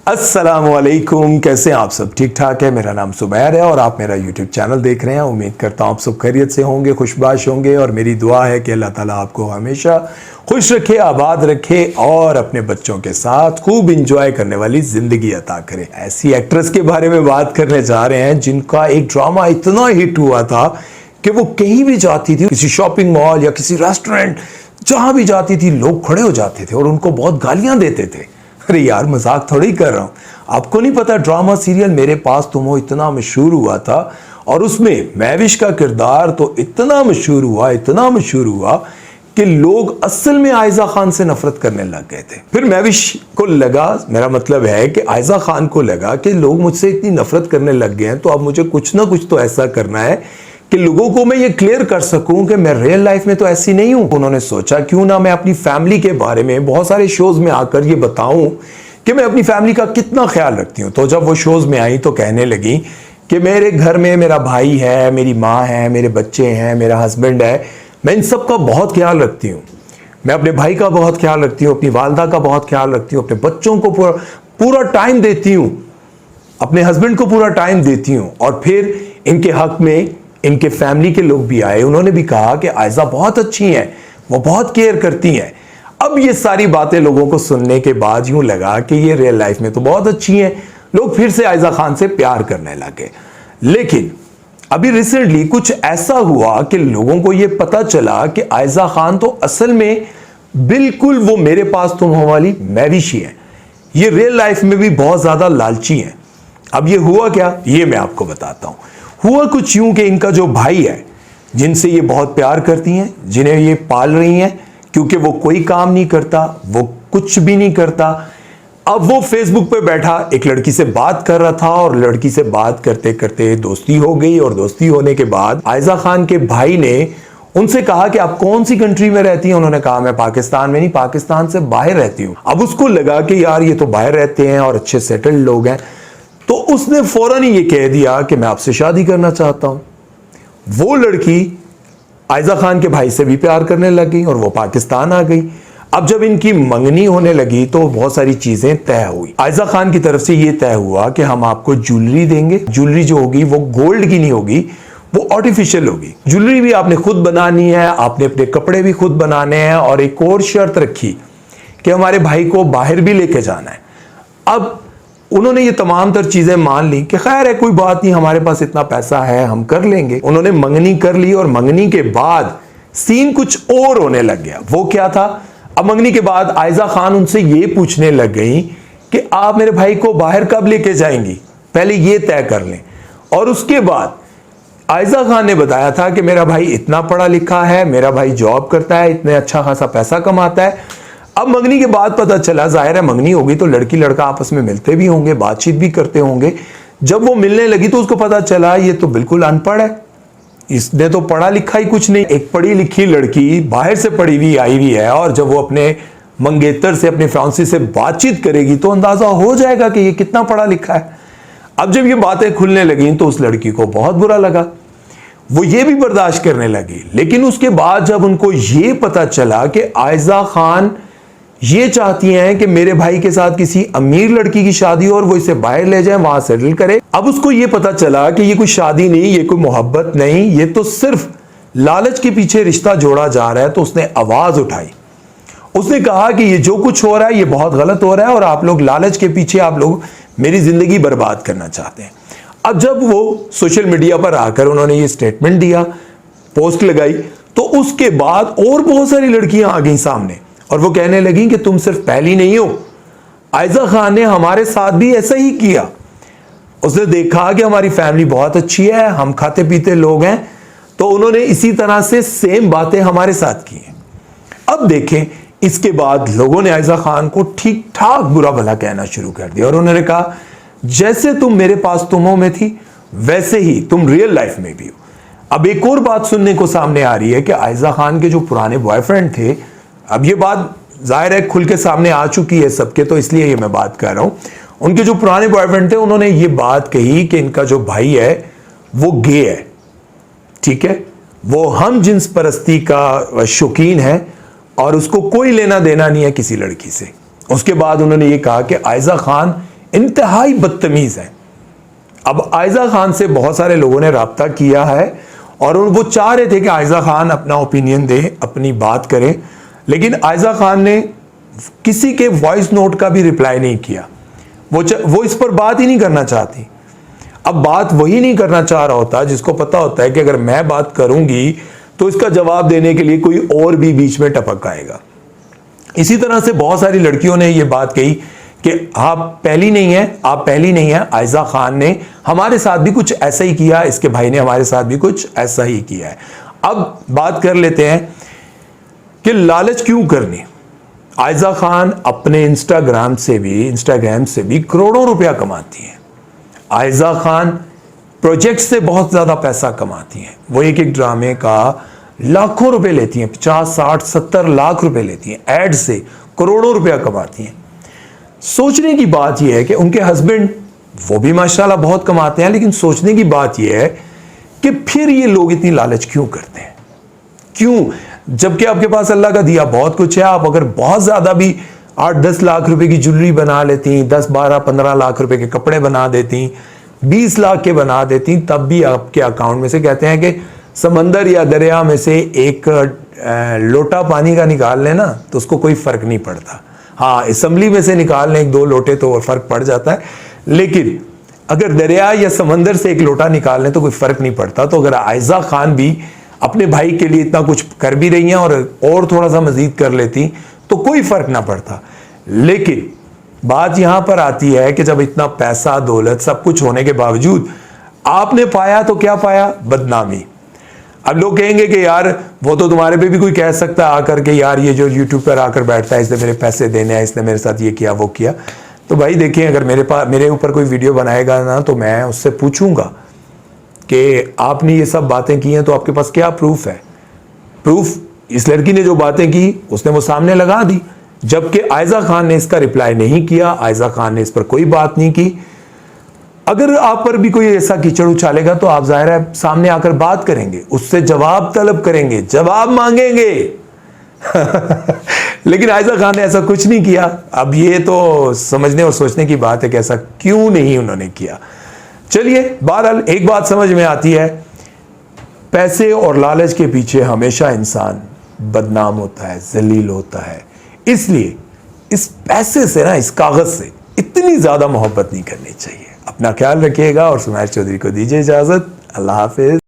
अस्सलामुअलैकुम, कैसे हैं आप सब? ठीक ठाक है। मेरा नाम सुबैर है और आप मेरा यूट्यूब चैनल देख रहे हैं। उम्मीद करता हूँ आप सब खैरियत से होंगे, खुशबाश होंगे और मेरी दुआ है कि अल्लाह ताला आपको हमेशा खुश रखे, आबाद रखे और अपने बच्चों के साथ खूब इंजॉय करने वाली जिंदगी अता करे। ऐसी एक्ट्रेस के बारे में बात करने जा रहे हैं जिनका एक ड्रामा इतना हिट हुआ था कि वो कहीं भी जाती थी, किसी शॉपिंग मॉल या किसी रेस्टोरेंट, जहां भी जाती थी लोग खड़े हो जाते थे और उनको बहुत गालियां देते थे। अरे यार, मजाक थोड़ी कर रहा हूं। आपको नहीं पता, ड्रामा सीरियल मेरे पास तुम हो इतना मशहूर हुआ था और उसमें महविश का किरदार तो इतना मशहूर हुआ कि लोग असल में आयजा खान से नफरत करने लग गए थे। फिर महविश को लगा, मेरा मतलब है कि आयजा खान को लगा कि लोग मुझसे इतनी नफरत करने लग गए हैं तो अब मुझे कुछ ना कुछ तो ऐसा करना है कि लोगों को मैं ये क्लियर कर सकूं कि मैं रियल लाइफ में तो ऐसी नहीं हूं। उन्होंने सोचा क्यों ना मैं अपनी फैमिली के बारे में बहुत सारे शोज में आकर ये बताऊं कि मैं अपनी फैमिली का कितना ख्याल रखती हूं। तो जब वो शोज में आई तो कहने लगी कि मेरे घर में मेरा भाई है, मेरी माँ है, मेरे बच्चे हैं, मेरा हस्बैंड है, मैं इन सब का बहुत ख्याल रखती हूँ। मैं अपने भाई का बहुत ख्याल रखती हूँ, अपनी वालदा का बहुत ख्याल रखती हूँ, अपने बच्चों को पूरा टाइम देती हूँ, अपने हस्बैंड को पूरा टाइम देती हूँ। और फिर इनके हक में इनके फैमिली के लोग भी आए, उन्होंने भी कहा कि आयजा बहुत अच्छी हैं, वो बहुत केयर करती हैं। अब ये सारी बातें लोगों को सुनने के बाद यूं लगा कि ये रियल लाइफ में तो बहुत अच्छी हैं। लोग फिर से आयजा खान से प्यार करने लगे। लेकिन अभी रिसेंटली कुछ ऐसा हुआ कि लोगों को ये पता चला कि आयजा खान तो असल में बिल्कुल वो मेरे पास तुम हो वाली महविशी है। ये रियल लाइफ में भी बहुत ज्यादा लालची है। अब ये हुआ क्या, ये मैं आपको बताता हूं। हुआ कुछ यूं कि इनका जो भाई है, जिनसे ये बहुत प्यार करती हैं, जिन्हें ये पाल रही हैं, क्योंकि वो कोई काम नहीं करता, वो कुछ भी नहीं करता। अब वो फेसबुक पे बैठा एक लड़की से बात कर रहा था और लड़की से बात करते करते दोस्ती हो गई और दोस्ती होने के बाद आयजा खान के भाई ने उनसे कहा कि आप कौन सी कंट्री में रहती हैं। उन्होंने कहा मैं पाकिस्तान में नहीं, पाकिस्तान से बाहर रहती हूं। अब उसको लगा कि यार ये तो बाहर रहते हैं और अच्छे सेटल्ड लोग हैं, तो उसने फौरन ही ये कह दिया कि मैं आपसे शादी करना चाहता हूं। वो लड़की आयजा खान के भाई से भी प्यार करने लगी और वो पाकिस्तान आ गई। अब जब इनकी मंगनी होने लगी तो बहुत सारी चीजें तय हुई। आयजा खान की तरफ से ये तय हुआ कि हम आपको ज्वेलरी देंगे। ज्वेलरी जो होगी वो गोल्ड की नहीं होगी, वो आर्टिफिशियल होगी। ज्वेलरी भी आपने खुद बनानी है, आपने अपने कपड़े भी खुद बनाने हैं और एक और शर्त रखी कि हमारे भाई को बाहर भी लेके जाना है। अब उन्होंने ये तमाम तर चीजें मान ली कि खैर है, कोई बात नहीं, हमारे पास इतना पैसा है, हम कर लेंगे। उन्होंने मंगनी कर ली और मंगनी के बाद सीन कुछ और होने लग गया। वो क्या था, अब मंगनी के बाद आयजा खान उनसे ये पूछने लग गई कि आप मेरे भाई को बाहर कब लेके जाएंगी, पहले ये तय कर लें। और उसके बाद आयजा खान ने बताया था कि मेरा भाई इतना पढ़ा लिखा है, मेरा भाई जॉब करता है, इतने अच्छा खासा पैसा कमाता है। अब मंगनी के बाद पता चला, जाहिर है मंगनी होगी तो लड़की लड़का आपस में मिलते भी होंगे, बातचीत भी करते होंगे। जब वो मिलने लगी तो उसको पता चला ये तो बिल्कुल अनपढ़ है, इसने तो पढ़ा लिखा ही कुछ नहीं। एक पढ़ी लिखी लड़की बाहर से पढ़ी हुई आई हुई है और जब वो अपने मंगेतर से, अपने फ्रांसी से बातचीत करेगी तो अंदाजा हो जाएगा कि ये कितना पढ़ा लिखा है। अब जब ये बातें खुलने लगी तो उस लड़की को बहुत बुरा लगा, वो ये भी बर्दाश्त करने लगी। लेकिन उसके बाद जब उनको ये पता चला कि आयजा खान ये चाहती हैं कि मेरे भाई के साथ किसी अमीर लड़की की शादी हो और वो इसे बाहर ले जाए, वहां सेटल करे, अब उसको ये पता चला कि ये कोई शादी नहीं, ये कोई मोहब्बत नहीं, ये तो सिर्फ लालच के पीछे रिश्ता जोड़ा जा रहा है। तो उसने आवाज उठाई, उसने कहा कि ये जो कुछ हो रहा है ये बहुत गलत हो रहा है और आप लोग लालच के पीछे, आप लोग मेरी जिंदगी बर्बाद करना चाहते हैं। अब जब वो सोशल मीडिया पर आकर उन्होंने ये स्टेटमेंट दिया, पोस्ट लगाई, तो उसके बाद और बहुत सारी लड़कियां आ गई सामने और वो कहने लगी कि तुम सिर्फ पहली नहीं हो, आयजा खान ने हमारे साथ भी ऐसा ही किया। उसने देखा कि हमारी फैमिली बहुत अच्छी है, हम खाते पीते लोग हैं, तो उन्होंने इसी तरह से सेम बातें हमारे साथ की हैं। अब देखें, इसके बाद लोगों ने आयजा खान को ठीक ठाक बुरा भला कहना शुरू कर दिया और उन्होंने कहा जैसे तुम मेरे पास तुमों में थी वैसे ही तुम रियल लाइफ में भी हो। अब एक और बात सुनने को सामने आ रही है कि आयजा खान के जो पुराने बॉयफ्रेंड थे, अब ये बात जाहिर है खुल के सामने आ चुकी है सबके, तो इसलिए ये मैं बात कर रहा हूं। उनके जो पुराने बॉयफ्रेंड थे उन्होंने ये बात कही कि इनका जो भाई है वो गे है, ठीक है, वो हम जिन्स परस्ती का शौकीन है और उसको कोई लेना देना नहीं है किसी लड़की से। उसके बाद उन्होंने ये कहा कि आयजा खान इंतहाई बदतमीज हैं। अब आयजा खान से बहुत सारे लोगों ने राब्ता किया है और वो चाह रहे थे कि आयजा खान अपना ओपिनियन दे, अपनी बात करें, लेकिन आयजा खान ने किसी के वॉइस नोट का भी रिप्लाई नहीं किया। वो इस पर बात ही नहीं करना चाहती। अब बात वही नहीं करना चाह रहा होता जिसको पता होता है कि अगर मैं बात करूंगी तो इसका जवाब देने के लिए कोई और भी बीच में टपक आएगा। इसी तरह से बहुत सारी लड़कियों ने यह बात कही कि आप पहली नहीं है। आयजा खान ने हमारे साथ भी कुछ ऐसा ही किया, इसके भाई ने हमारे साथ भी कुछ ऐसा ही किया है। अब बात कर लेते हैं कि लालच क्यों करनी। आयजा खान अपने इंस्टाग्राम से भी करोड़ों रुपया कमाती हैं। आयजा खान प्रोजेक्ट से बहुत ज्यादा पैसा कमाती हैं। वो एक ड्रामे का लाखों रुपए लेती हैं, 50, 60, 70 लाख रुपए लेती हैं। एड से करोड़ों रुपया कमाती हैं। सोचने की बात यह है कि उनके हस्बैंड वो भी माशाल्लाह बहुत कमाते हैं, लेकिन सोचने की बात यह है कि फिर ये लोग इतनी लालच क्यों करते हैं? क्यों? जबकि आपके पास अल्लाह का दिया बहुत कुछ है। आप अगर बहुत ज्यादा भी 8-10 लाख रुपए की ज्वेलरी बना लेती, 10, 12, 15 लाख रुपए के कपड़े बना देती, 20 लाख के बना देती, तब भी आपके अकाउंट में से कहते हैं कि समंदर या दरिया में से एक लोटा पानी का निकाल लेना तो उसको कोई फर्क नहीं पड़ता। हाँ, असेंबली में से निकाल लें 1-2 लोटे तो फर्क पड़ जाता है, लेकिन अगर दरिया या समंदर से एक लोटा निकाल लें तो कोई फर्क नहीं पड़ता। तो अगर आयजा खान भी अपने भाई के लिए इतना कुछ कर भी रही हैं और थोड़ा सा मजीद कर लेती तो कोई फर्क ना पड़ता। लेकिन बात यहां पर आती है कि जब इतना पैसा, दौलत, सब कुछ होने के बावजूद आपने पाया तो क्या पाया? बदनामी। अब लोग कहेंगे कि यार वो तो तुम्हारे पे भी कोई कह सकता है आकर के, यार ये जो यूट्यूब पर आकर बैठता है इसने मेरे पैसे देने हैं, इसने मेरे साथ ये किया वो किया। तो भाई देखिए, अगर मेरे ऊपर कोई वीडियो बनाएगा ना तो मैं उससे पूछूंगा कि आपने ये सब बातें की हैं तो आपके पास क्या प्रूफ है? प्रूफ इस लड़की ने जो बातें की उसने वो सामने लगा दी, जबकि आयजा खान ने इसका रिप्लाई नहीं किया। आयजा खान ने इस पर कोई बात नहीं की। अगर आप पर भी कोई ऐसा कीचड़ उछालेगा तो आप जाहिर है सामने आकर बात करेंगे, उससे जवाब तलब करेंगे, जवाब मांगेंगे। लेकिन आयजा खान ने ऐसा कुछ नहीं किया। अब ये तो समझने और सोचने की बात है कि ऐसा क्यों नहीं उन्होंने किया। चलिए, बहरहाल एक बात समझ में आती है, पैसे और लालच के पीछे हमेशा इंसान बदनाम होता है, जलील होता है। इसलिए इस पैसे से ना, इस कागज से इतनी ज्यादा मोहब्बत नहीं करनी चाहिए। अपना ख्याल रखिएगा और सुमैर चौधरी को दीजिए इजाजत। अल्लाह हाफिज।